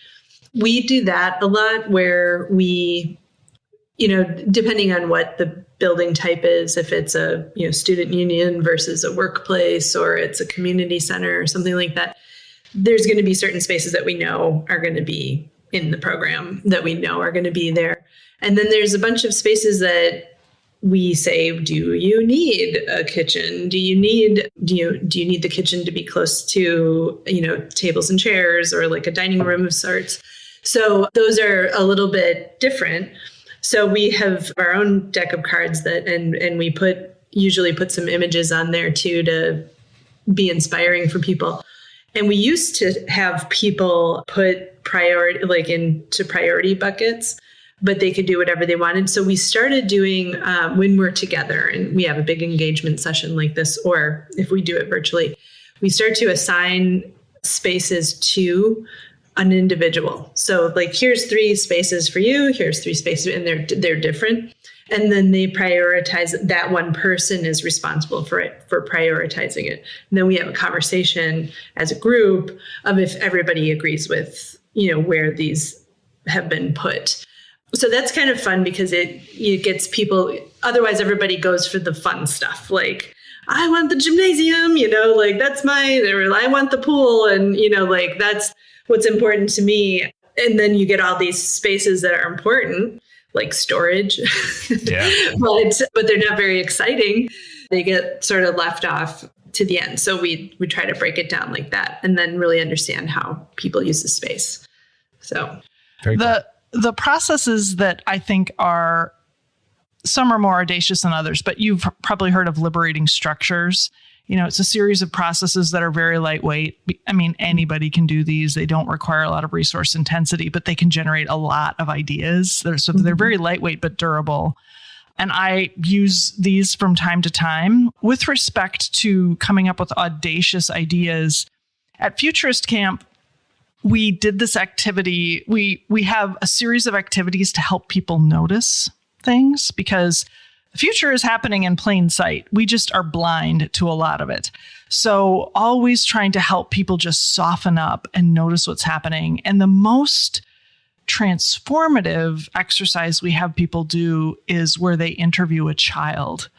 We do that a lot where we, depending on what the building type is, if it's a, student union versus a workplace, or it's a community center or something like that, there's going to be certain spaces that we know are going to be in the program, that we know are going to be there. And then there's a bunch of spaces that we say, do you need a kitchen? Do you need the kitchen to be close to, tables and chairs, or like a dining room of sorts? So those are a little bit different. So we have our own deck of cards and we usually put some images on there too, to be inspiring for people. And we used to have people put into priority buckets, but they could do whatever they wanted. So we started doing, when we're together and we have a big engagement session like this, or if we do it virtually, we start to assign spaces to an individual. So like, here's 3 spaces for you, here's 3 spaces, and they're different. And then they prioritize, that one person is responsible for prioritizing it. And then we have a conversation as a group of if everybody agrees with, where these have been put. So that's kind of fun because it gets people, otherwise everybody goes for the fun stuff. Like, I want the gymnasium, that's I want the pool. And, that's what's important to me. And then you get all these spaces that are important, like storage, yeah. but they're not very exciting. They get sort of left off to the end. So we try to break it down like that, and then really understand how people use the space. So the processes that I think some are more audacious than others, but you've probably heard of liberating structures. It's a series of processes that are very lightweight. I mean, anybody can do these. They don't require a lot of resource intensity, but they can generate a lot of ideas. They're very lightweight, but durable. And I use these from time to time with respect to coming up with audacious ideas. At Futurist Camp, we did this activity. We have a series of activities to help people notice things, because the future is happening in plain sight. We just are blind to a lot of it. So always trying to help people just soften up and notice what's happening. And the most transformative exercise we have people do is where they interview a child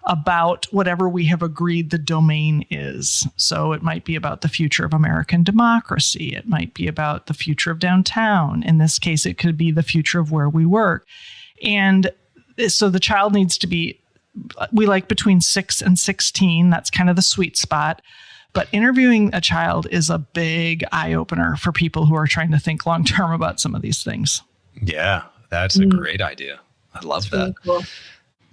about whatever we have agreed the domain is. So it might be about the future of American democracy. It might be about the future of downtown. In this case, it could be the future of where we work. And so the child needs to be, we like between 6 and 16. That's kind of the sweet spot. But interviewing a child is a big eye opener for people who are trying to think long term about some of these things. Yeah, that's a great idea. I love that. Really cool.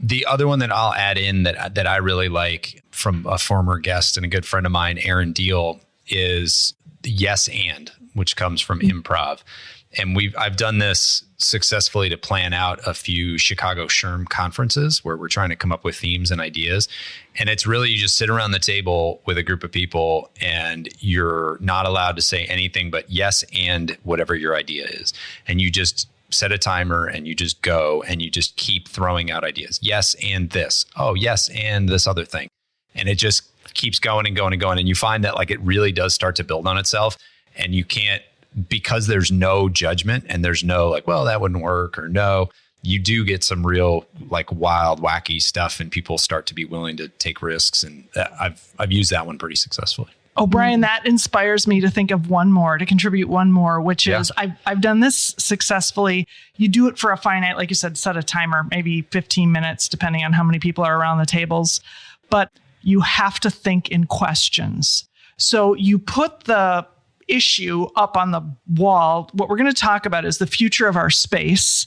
The other one that I'll add in that I really like from a former guest and a good friend of mine, Aaron Deal, is the yes and, which comes from improv. And I've done this successfully to plan out a few Chicago SHRM conferences where we're trying to come up with themes and ideas. And it's really, you just sit around the table with a group of people and you're not allowed to say anything but yes and whatever your idea is. And you just set a timer and you just go and you just keep throwing out ideas. Yes and this. Oh, yes and this other thing. And it just keeps going and going and going. And you find that like it really does start to build on itself, and you can't, because there's no judgment and there's no like, well, that wouldn't work, or no, you do get some real like wild, wacky stuff, and people start to be willing to take risks. And I've used that one pretty successfully. Oh, Brian, that inspires me to think of to contribute one more, which is I've done this successfully. You do it for a finite, like you said, set a timer, maybe 15 minutes, depending on how many people are around the tables. But you have to think in questions. So you put the issue up on the wall. What we're going to talk about is the future of our space.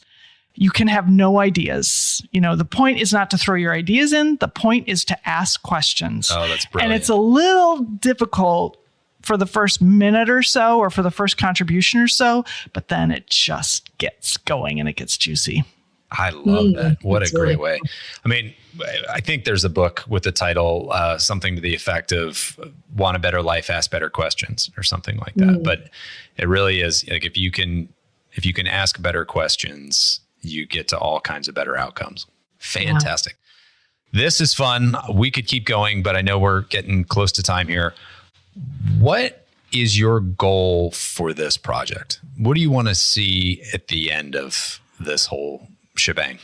you can have no ideas. The point is not to throw your ideas in. The point is to ask questions. Oh, that's brilliant. And it's a little difficult for the first minute or so, or for the first contribution or so, but then it just gets going and it gets juicy. I love that. What a great way. I mean, I think there's a book with the title, something to the effect of "Want a Better Life, Ask Better Questions" or something like that. But it really is like, if you can ask better questions, you get to all kinds of better outcomes. Fantastic. Yeah. This is fun. We could keep going, but I know we're getting close to time here. What is your goal for this project? What do you want to see at the end of this whole shebang?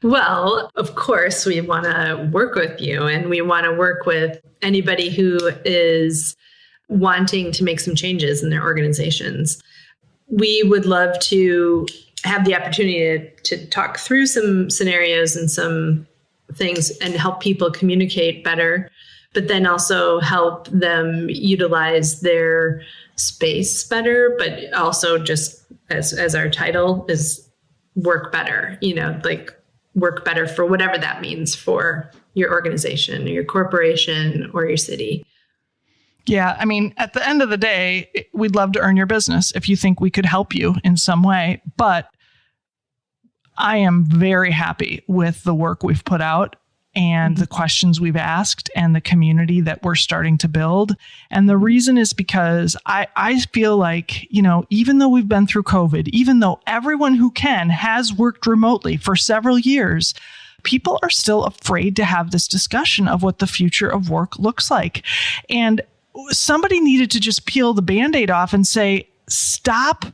Well, of course, we want to work with you, and we want to work with anybody who is wanting to make some changes in their organizations. We would love to have the opportunity to talk through some scenarios and some things and help people communicate better, but then also help them utilize their space better, but also just as our title is, work better, like work better for whatever that means for your organization or your corporation or your city. Yeah. I mean, at the end of the day, we'd love to earn your business if you think we could help you in some way. But I am very happy with the work we've put out and the questions we've asked and the community that we're starting to build. And the reason is because I feel like, even though we've been through COVID, even though everyone who can has worked remotely for several years, people are still afraid to have this discussion of what the future of work looks like. And somebody needed to just peel the Band-Aid off and say, stop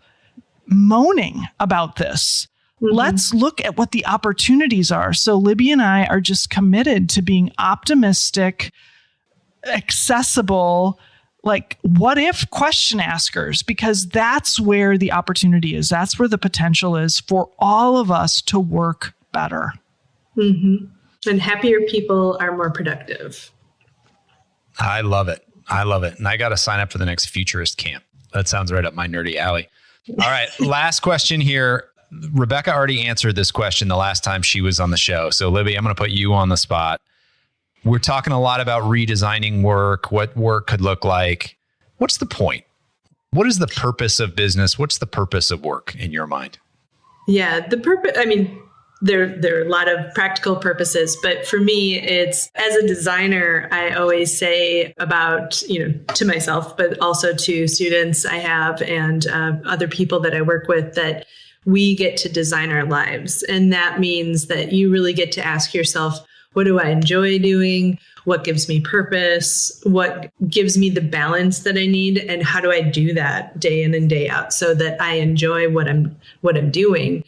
moaning about this. Let's look at what the opportunities are. So Libby and I are just committed to being optimistic, accessible, like what if question askers, because that's where the opportunity is. That's where the potential is for all of us to work better. And happier people are more productive. I love it. And I got to sign up for the next Futurist camp. That sounds right up my nerdy alley. All right. Last question here. Rebecca already answered this question the last time she was on the show. So Libby, I'm going to put you on the spot. We're talking a lot about redesigning work, what work could look like. What's the point? What is the purpose of business? What's the purpose of work in your mind? Yeah, the purpose, I mean, there are a lot of practical purposes, but for me, it's as a designer, I always say about, to myself, but also to students I have and other people that I work with, that we get to design our lives. And that means that you really get to ask yourself, what do I enjoy doing? What gives me purpose? What gives me the balance that I need? And how do I do that day in and day out so that I enjoy what I'm doing?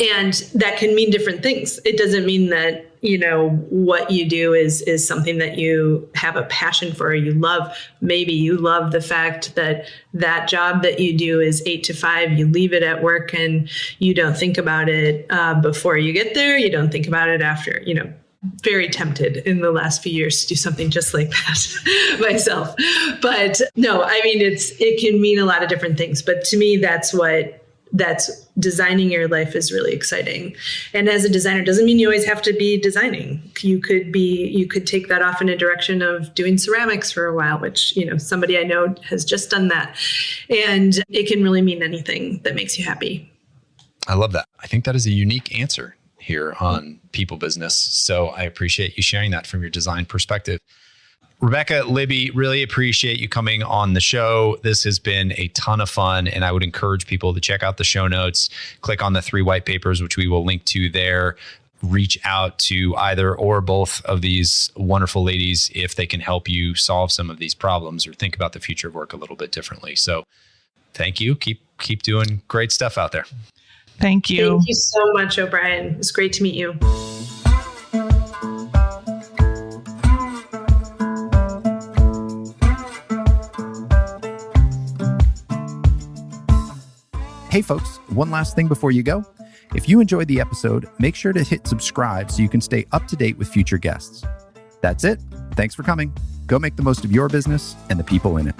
And that can mean different things. It doesn't mean that, what you do is something that you have a passion for or you love. Maybe you love the fact that job that you do is 8 to 5. You leave it at work and you don't think about it before you get there. You don't think about it after, very tempted in the last few years to do something just like that myself. But no, I mean, it can mean a lot of different things. But to me, that's designing your life is really exciting. And as a designer, doesn't mean you always have to be designing. You could take that off in a direction of doing ceramics for a while, which, somebody I know has just done that. And it can really mean anything that makes you happy. I love that. I think that is a unique answer here on People Business. So I appreciate you sharing that from your design perspective. Rebecca, Libby, really appreciate you coming on the show. This has been a ton of fun, and I would encourage people to check out the show notes, click on the 3 white papers, which we will link to there, reach out to either or both of these wonderful ladies if they can help you solve some of these problems or think about the future of work a little bit differently. So thank you. Keep doing great stuff out there. Thank you. Thank you so much, O'Brien. It's great to meet you. Hey folks, one last thing before you go. If you enjoyed the episode, make sure to hit subscribe so you can stay up to date with future guests. That's it. Thanks for coming. Go make the most of your business and the people in it.